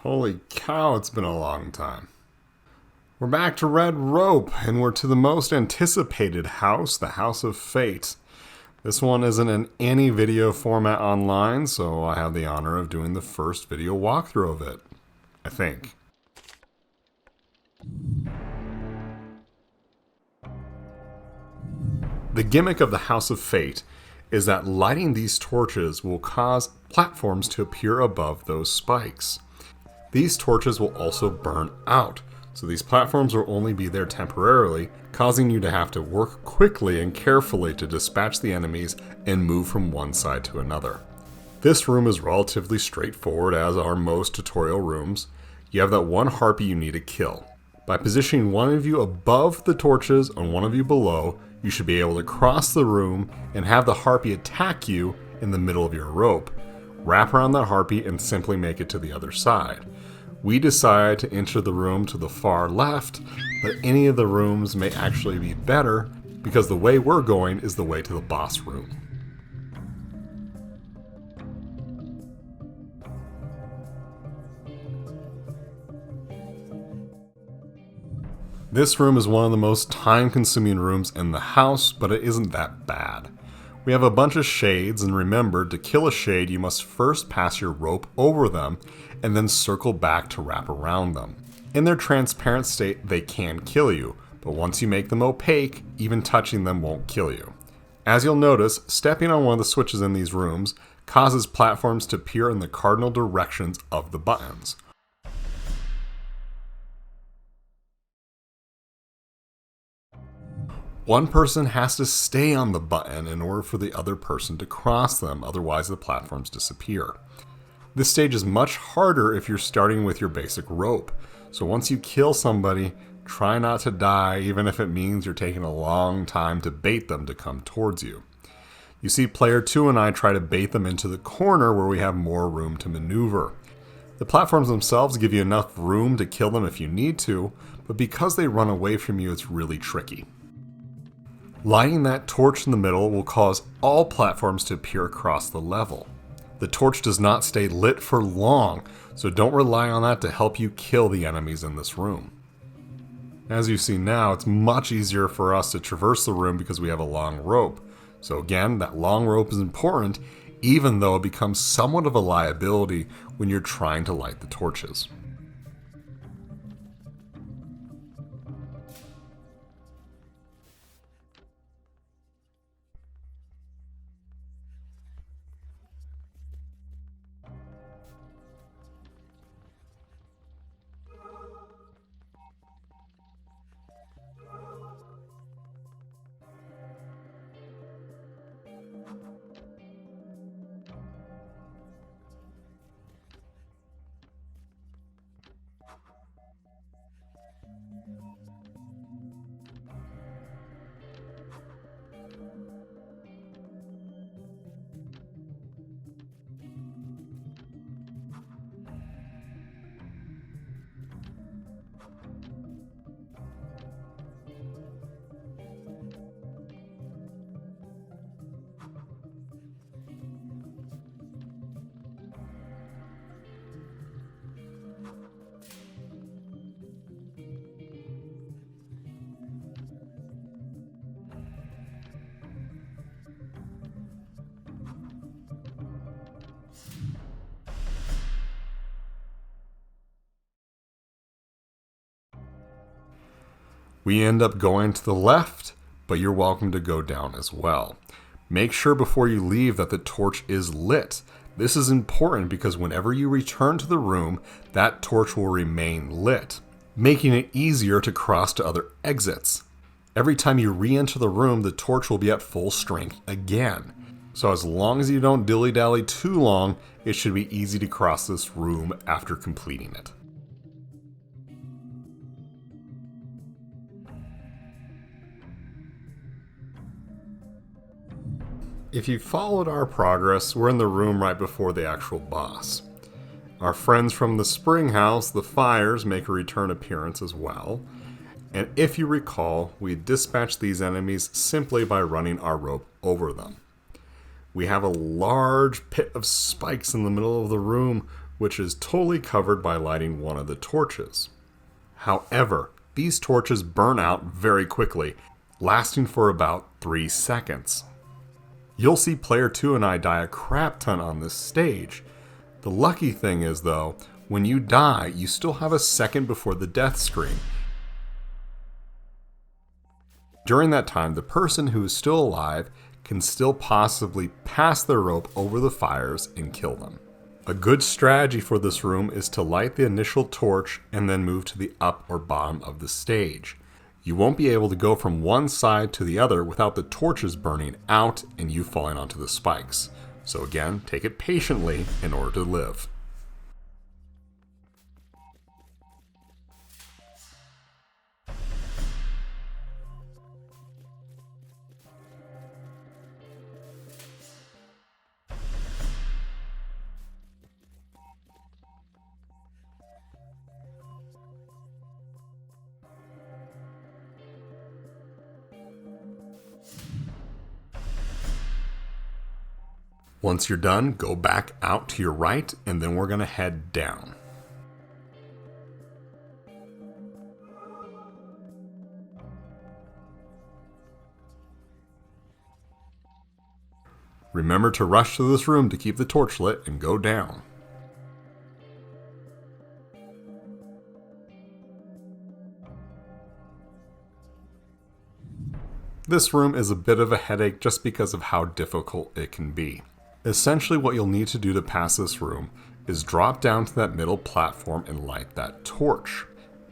Holy cow, it's been a long time. We're back to Red Rope, and we're to the most anticipated house, the House of Fate. This one isn't in any video format online, so I have the honor of doing the first video walkthrough of it. I think. The gimmick of the House of Fate is that lighting these torches will cause platforms to appear above those spikes. These torches will also burn out, so these platforms will only be there temporarily, causing you to have to work quickly and carefully to dispatch the enemies and move from one side to another. This room is relatively straightforward, as are most tutorial rooms. You have that one harpy you need to kill. By positioning one of you above the torches and one of you below, you should be able to cross the room and have the harpy attack you in the middle of your rope. Wrap around that harpy and simply make it to the other side. We decide to enter the room to the far left, but any of the rooms may actually be better because the way we're going is the way to the boss room. This room is one of the most time-consuming rooms in the house, but it isn't that bad. We have a bunch of shades, and remember, to kill a shade you must first pass your rope over them and then circle back to wrap around them. In their transparent state, they can kill you, but once you make them opaque, even touching them won't kill you. As you'll notice, stepping on one of the switches in these rooms causes platforms to appear in the cardinal directions of the buttons. One person has to stay on the button in order for the other person to cross them, otherwise the platforms disappear. This stage is much harder if you're starting with your basic rope, so once you kill somebody, try not to die, even if it means you're taking a long time to bait them to come towards you. You see, player 2 and I try to bait them into the corner where we have more room to maneuver. The platforms themselves give you enough room to kill them if you need to, but because they run away from you, it's really tricky. Lighting that torch in the middle will cause all platforms to appear across the level. The torch does not stay lit for long, so don't rely on that to help you kill the enemies in this room. As you see now, it's much easier for us to traverse the room because we have a long rope. So again, that long rope is important, even though it becomes somewhat of a liability when you're trying to light the torches. We end up going to the left, but you're welcome to go down as well. Make sure before you leave that the torch is lit. This is important because whenever you return to the room, that torch will remain lit, making it easier to cross to other exits. Every time you re-enter the room, the torch will be at full strength again. So as long as you don't dilly-dally too long, it should be easy to cross this room after completing it. If you followed our progress, we're in the room right before the actual boss. Our friends from the spring house, the fires, make a return appearance as well. And if you recall, we dispatched these enemies simply by running our rope over them. We have a large pit of spikes in the middle of the room which is totally covered by lighting one of the torches. However, these torches burn out very quickly, lasting for about 3 seconds. You'll see player 2 and I die a crap ton on this stage. The lucky thing is though, when you die, you still have a second before the death screen. During that time, the person who is still alive can still possibly pass their rope over the fires and kill them. A good strategy for this room is to light the initial torch and then move to the up or bottom of the stage. You won't be able to go from one side to the other without the torches burning out and you falling onto the spikes. So again, take it patiently in order to live. Once you're done, go back out to your right, and then we're going to head down. Remember to rush to this room to keep the torch lit and go down. This room is a bit of a headache just because of how difficult it can be. Essentially what you'll need to do to pass this room is drop down to that middle platform and light that torch.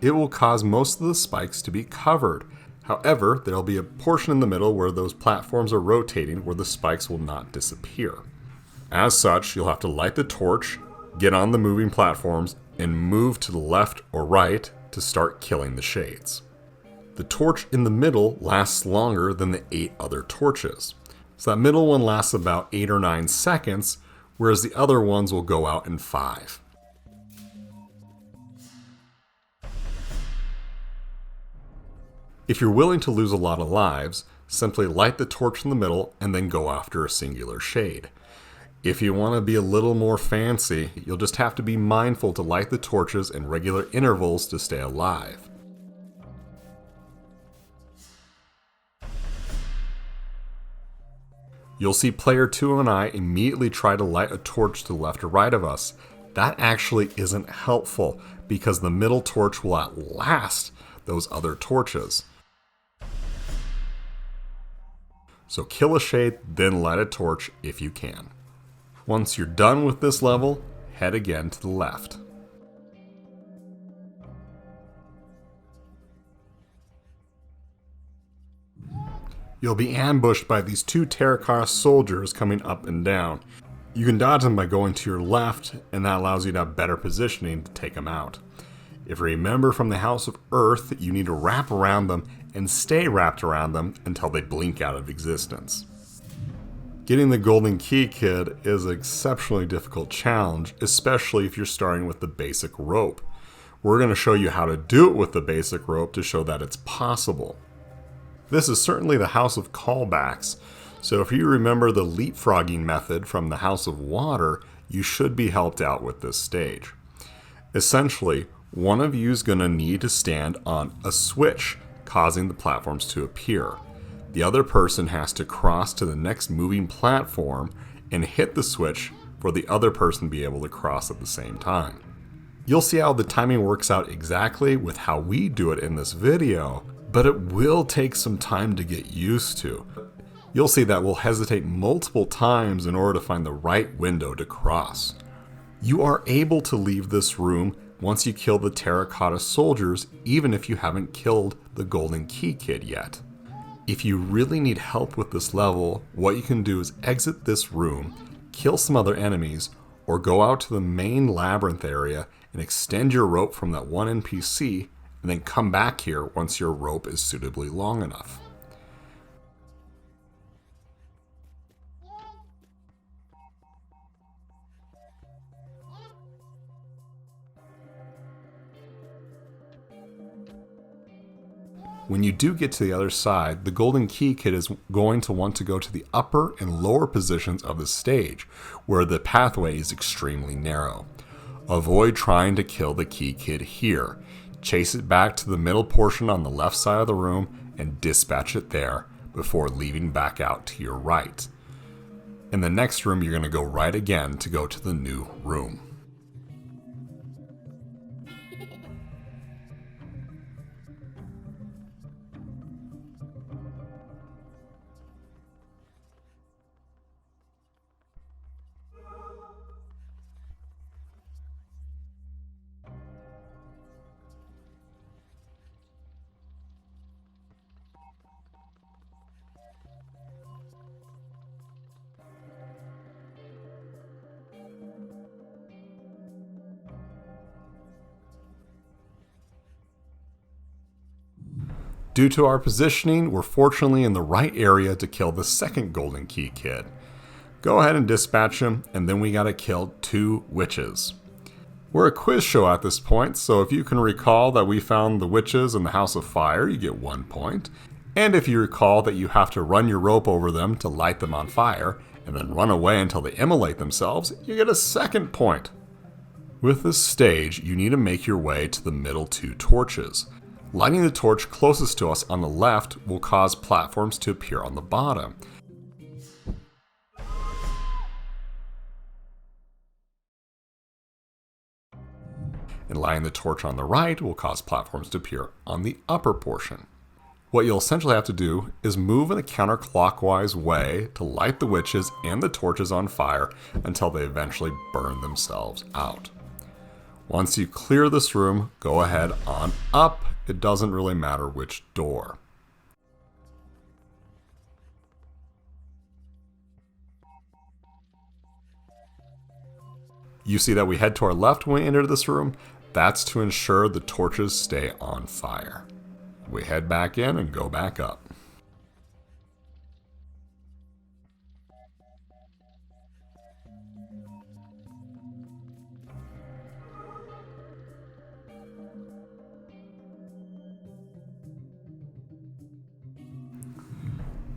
It will cause most of the spikes to be covered. However, there'll be a portion in the middle where those platforms are rotating where the spikes will not disappear. As such, you'll have to light the torch, get on the moving platforms, and move to the left or right to start killing the shades. The torch in the middle lasts longer than the 8 other torches. So that middle one lasts about 8 or 9 seconds, whereas the other ones will go out in 5. If you're willing to lose a lot of lives, simply light the torch in the middle and then go after a singular shade. If you want to be a little more fancy, you'll just have to be mindful to light the torches in regular intervals to stay alive. You'll see player 2 and I immediately try to light a torch to the left or right of us. That actually isn't helpful because the middle torch will outlast those other torches. So kill a shade, then light a torch if you can. Once you're done with this level, head again to the left. You'll be ambushed by these 2 terracotta soldiers coming up and down. You can dodge them by going to your left, and that allows you to have better positioning to take them out. If you remember from the House of Earth, you need to wrap around them and stay wrapped around them until they blink out of existence. Getting the Golden Key Kid is an exceptionally difficult challenge, especially if you're starting with the basic rope. We're going to show you how to do it with the basic rope to show that it's possible. This is certainly the House of Callbacks, so if you remember the leapfrogging method from the House of Water, you should be helped out with this stage. Essentially, one of you is going to need to stand on a switch, causing the platforms to appear. The other person has to cross to the next moving platform and hit the switch for the other person to be able to cross at the same time. You'll see how the timing works out exactly with how we do it in this video, but it will take some time to get used to. You'll see that we'll hesitate multiple times in order to find the right window to cross. You are able to leave this room once you kill the terracotta soldiers, even if you haven't killed the Golden Key Kid yet. If you really need help with this level, what you can do is exit this room, kill some other enemies, or go out to the main labyrinth area and extend your rope from that one NPC, and then come back here once your rope is suitably long enough. When you do get to the other side, the Golden Key Kid is going to want to go to the upper and lower positions of the stage, where the pathway is extremely narrow. Avoid trying to kill the key kid here. Chase it back to the middle portion on the left side of the room and dispatch it there before leaving back out to your right. In the next room, you're going to go right again to go to the new room. Due to our positioning, we're fortunately in the right area to kill the second golden key kid. Go ahead and dispatch him, and then we gotta kill 2 witches. We're a quiz show at this point, so if you can recall that we found the witches in the House of Fire, you get 1 point. And if you recall that you have to run your rope over them to light them on fire, and then run away until they immolate themselves, you get a 2nd point. With this stage, you need to make your way to the middle 2 torches. Lighting the torch closest to us on the left will cause platforms to appear on the bottom. And lighting the torch on the right will cause platforms to appear on the upper portion. What you'll essentially have to do is move in a counterclockwise way to light the witches and the torches on fire until they eventually burn themselves out. Once you clear this room, go ahead on up. It doesn't really matter which door. You see that we head to our left when we enter this room. That's to ensure the torches stay on fire. We head back in and go back up.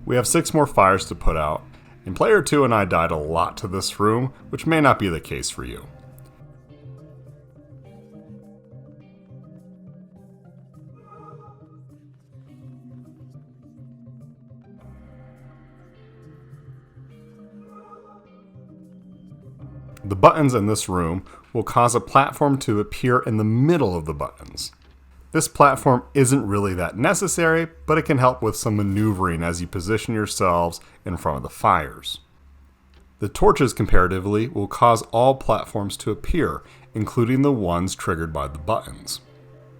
We have 6 more fires to put out, and player 2 and I died a lot to this room, which may not be the case for you. The buttons in this room will cause a platform to appear in the middle of the buttons. This platform isn't really that necessary, but it can help with some maneuvering as you position yourselves in front of the fires. The torches, comparatively, will cause all platforms to appear, including the ones triggered by the buttons.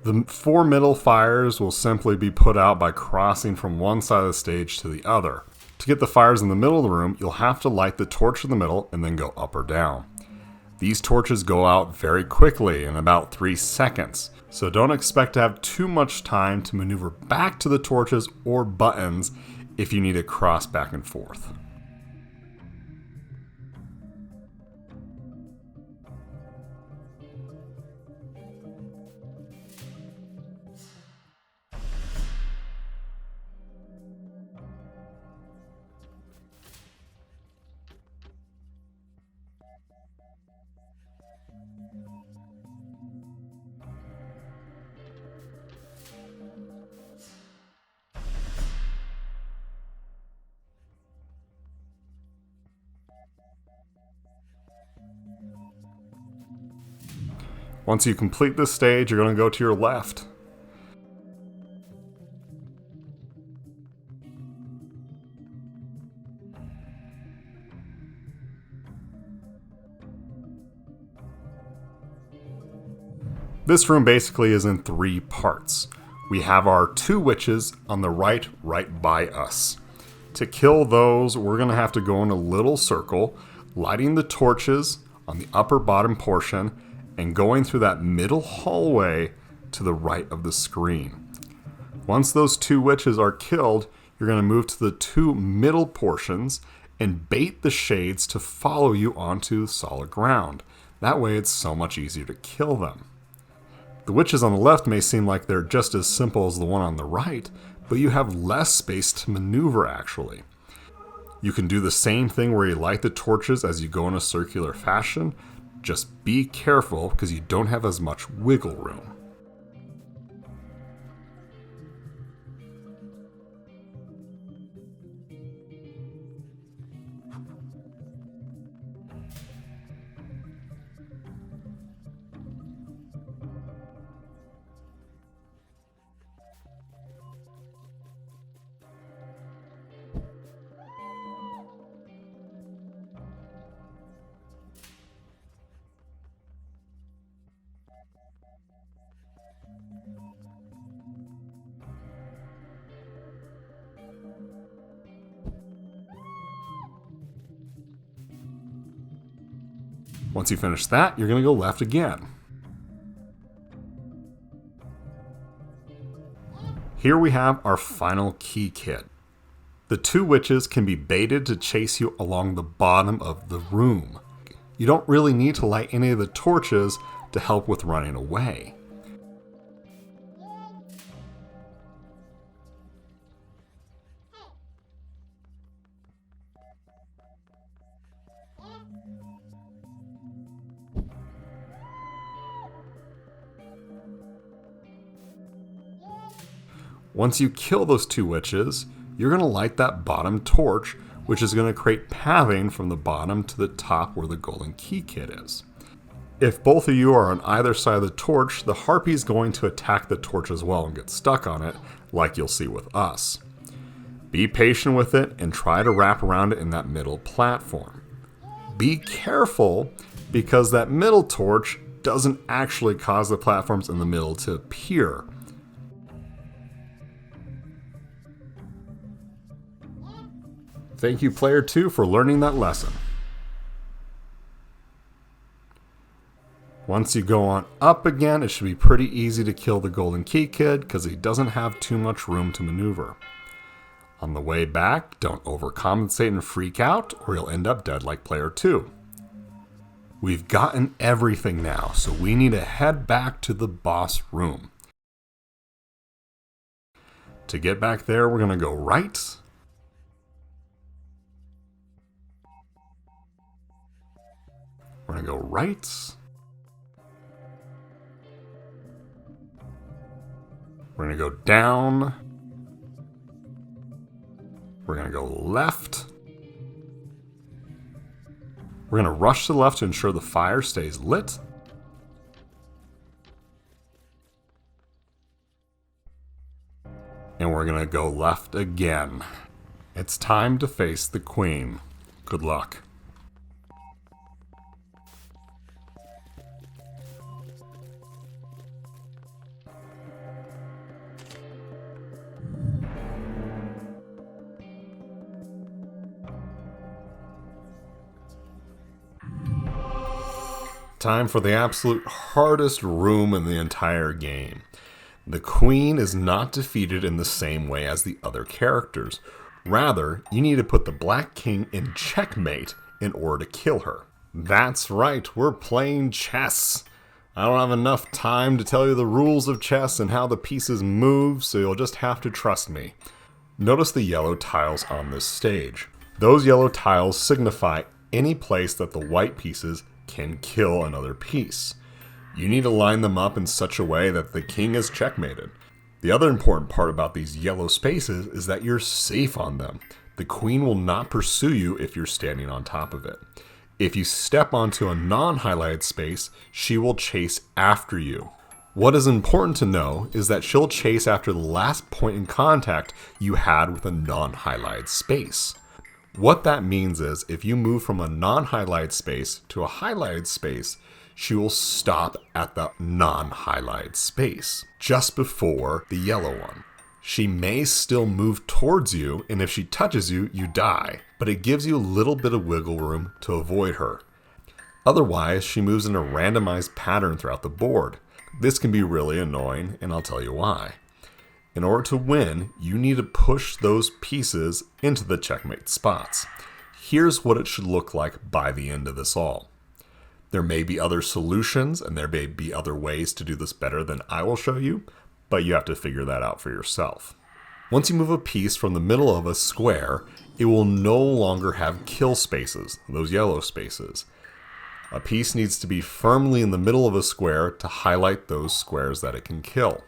The 4 middle fires will simply be put out by crossing from one side of the stage to the other. To get the fires in the middle of the room, you'll have to light the torch in the middle and then go up or down. These torches go out very quickly, in about 3 seconds, so don't expect to have too much time to maneuver back to the torches or buttons if you need to cross back and forth. Once you complete this stage, you're going to go to your left. This room basically is in 3 parts. We have our 2 witches on the right by us. To kill those, we're going to have to go in a little circle, lighting the torches on the upper bottom portion, and going through that middle hallway to the right of the screen. Once those 2 witches are killed, you're going to move to the 2 middle portions and bait the shades to follow you onto solid ground. That way it's so much easier to kill them. The witches on the left may seem like they're just as simple as the one on the right, but you have less space to maneuver actually. You can do the same thing where you light the torches as you go in a circular fashion, Just be careful because you don't have as much wiggle room. Once you finish that, you're going to go left again. Here we have our final key kit. The two witches can be baited to chase you along the bottom of the room. You don't really need to light any of the torches to help with running away. Once you kill those two witches, you're going to light that bottom torch, which is going to create pathing from the bottom to the top where the golden key kit is. If both of you are on either side of the torch, the harpy is going to attack the torch as well and get stuck on it, like you'll see with us. Be patient with it and try to wrap around it in that middle platform. Be careful, because that middle torch doesn't actually cause the platforms in the middle to appear. Thank you, Player 2, for learning that lesson. Once you go on up again, it should be pretty easy to kill the Golden Key Kid because he doesn't have too much room to maneuver. On the way back, don't overcompensate and freak out, or you'll end up dead like Player 2. We've gotten everything now, so we need to head back to the boss room. To get back there, we're going to go right. We're going to go right. We're going to go down. We're going to go left. We're going to rush to the left to ensure the fire stays lit. And we're going to go left again. It's time to face the queen. Good luck. Time for the absolute hardest room in the entire game. The queen is not defeated in the same way as the other characters. Rather, you need to put the Black King in checkmate in order to kill her. That's right, we're playing chess. I don't have enough time to tell you the rules of chess and how the pieces move, so you'll just have to trust me. Notice the yellow tiles on this stage. Those yellow tiles signify any place that the white pieces can kill another piece. You need to line them up in such a way that the king is checkmated. The other important part about these yellow spaces is that you're safe on them. The queen will not pursue you if you're standing on top of it. If you step onto a non-highlighted space, she will chase after you. What is important to know is that she'll chase after the last point in contact you had with a non-highlighted space. What that means is if you move from a non-highlighted space to a highlighted space, she will stop at the non-highlighted space, just before the yellow one. She may still move towards you, and if she touches you, you die, but it gives you a little bit of wiggle room to avoid her. Otherwise, she moves in a randomized pattern throughout the board. This can be really annoying, and I'll tell you why. In order to win, you need to push those pieces into the checkmate spots. Here's what it should look like by the end of this all. There may be other solutions, and there may be other ways to do this better than I will show you, but you have to figure that out for yourself. Once you move a piece from the middle of a square, it will no longer have kill spaces, those yellow spaces. A piece needs to be firmly in the middle of a square to highlight those squares that it can kill.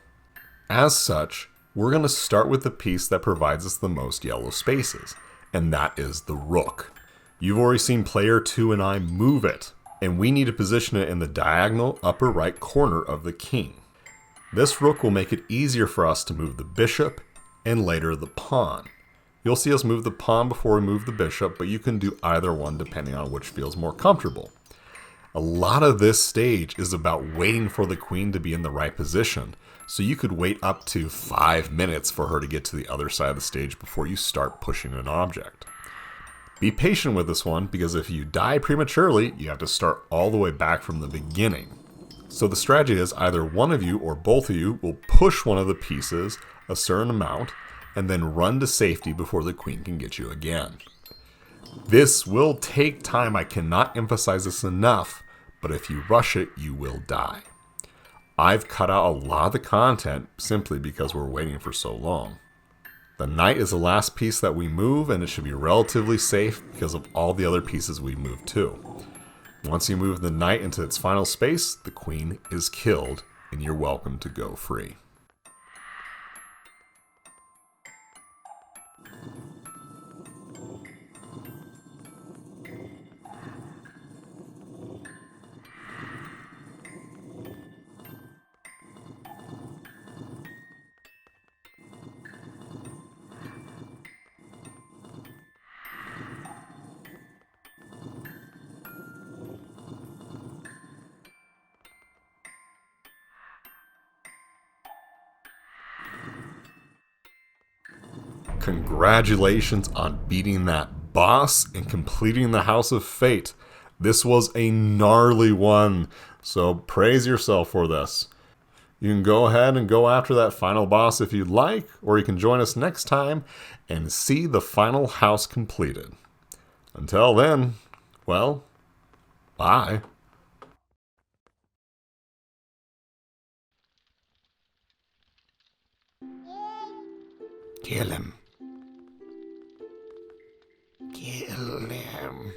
As such, we're going to start with the piece that provides us the most yellow spaces, and that is the rook. You've already seen player 2 and I move it, and we need to position it in the diagonal upper right corner of the king. This rook will make it easier for us to move the bishop and later the pawn. You'll see us move the pawn before we move the bishop, but you can do either one depending on which feels more comfortable. A lot of this stage is about waiting for the queen to be in the right position, so you could wait up to 5 minutes for her to get to the other side of the stage before you start pushing an object. Be patient with this one, because if you die prematurely, you have to start all the way back from the beginning. So the strategy is either one of you or both of you will push one of the pieces a certain amount, and then run to safety before the queen can get you again. This will take time, I cannot emphasize this enough, but if you rush it, you will die. I've cut out a lot of the content simply because we're waiting for so long. The knight is the last piece that we move, and it should be relatively safe because of all the other pieces we moved too. Once you move the knight into its final space, the queen is killed, and you're welcome to go free. Congratulations on beating that boss and completing the House of Fate. This was a gnarly one, so praise yourself for this. You can go ahead and go after that final boss if you'd like, or you can join us next time and see the final house completed. Until then, well, bye. Kill him. Kill him.